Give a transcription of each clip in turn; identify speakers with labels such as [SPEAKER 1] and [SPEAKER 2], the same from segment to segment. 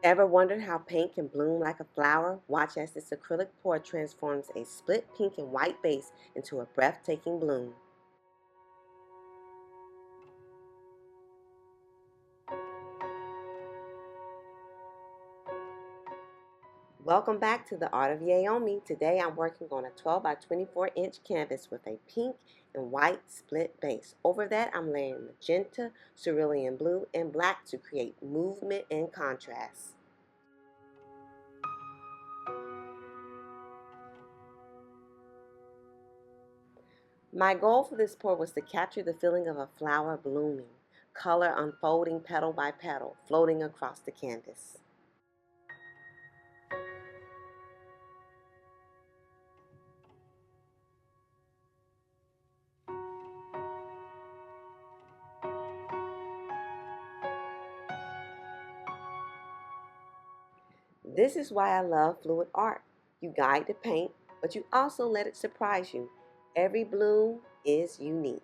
[SPEAKER 1] Ever wondered how paint can bloom like a flower? Watch as this acrylic pour transforms a split pink and white base into a breathtaking bloom. Welcome back to the Art of Yaomi. Today I'm working on a 12 by 24 inch canvas with a pink and white split base. Over that I'm layering magenta, cerulean blue, and black to create movement and contrast. My goal for this pour was to capture the feeling of a flower blooming, color unfolding petal by petal, floating across the canvas. This is why I love fluid art. You guide the paint, but you also let it surprise you. Every bloom is unique.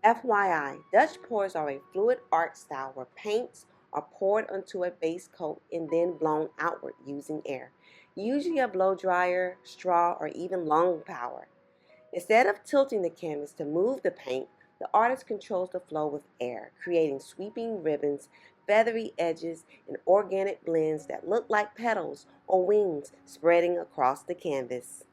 [SPEAKER 1] FYI, Dutch pours are a fluid art style where paints are poured onto a base coat and then blown outward using air, usually a blow dryer, straw, or even lung power. Instead of tilting the canvas to move the paint, the artist controls the flow with air, creating sweeping ribbons, feathery edges, and organic blends that look like petals or wings spreading across the canvas.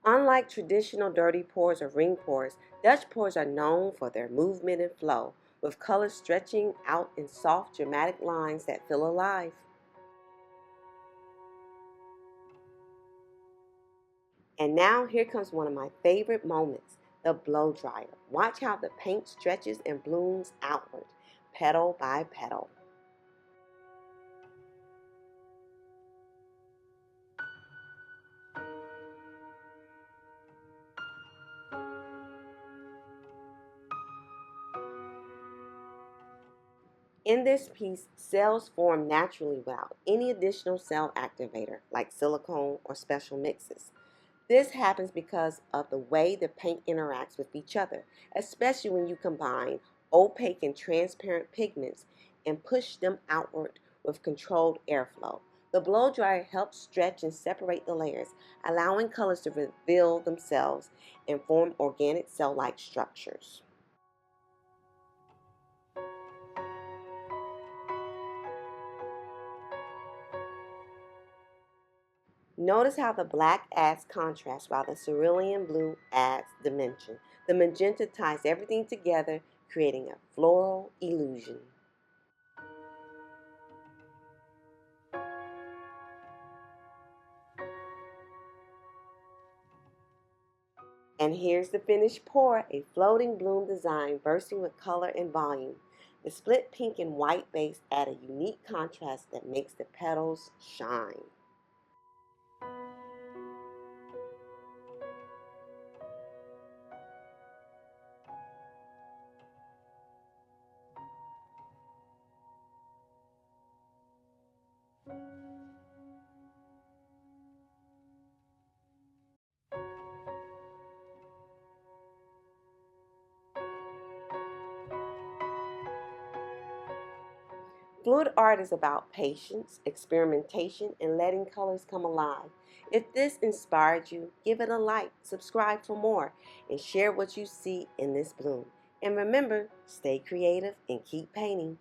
[SPEAKER 1] Unlike traditional dirty pours or ring pours, Dutch pours are known for their movement and flow, with colors stretching out in soft, dramatic lines that feel alive. And now here comes one of my favorite moments, the blow dryer. Watch how the paint stretches and blooms outward, petal by petal. In this piece, cells form naturally without any additional cell activator like silicone or special mixes. This happens because of the way the paint interacts with each other, especially when you combine opaque and transparent pigments and push them outward with controlled airflow. The blow dryer helps stretch and separate the layers, allowing colors to reveal themselves and form organic cell-like structures. Notice how the black adds contrast while the cerulean blue adds dimension. The magenta ties everything together, creating a floral illusion. And here's the finished pour, a floating bloom design bursting with color and volume. The split pink and white base add a unique contrast that makes the petals shine. Fluid art is about patience, experimentation, and letting colors come alive. If this inspired you, give it a like, subscribe for more, and share what you see in this bloom. And remember, stay creative and keep painting.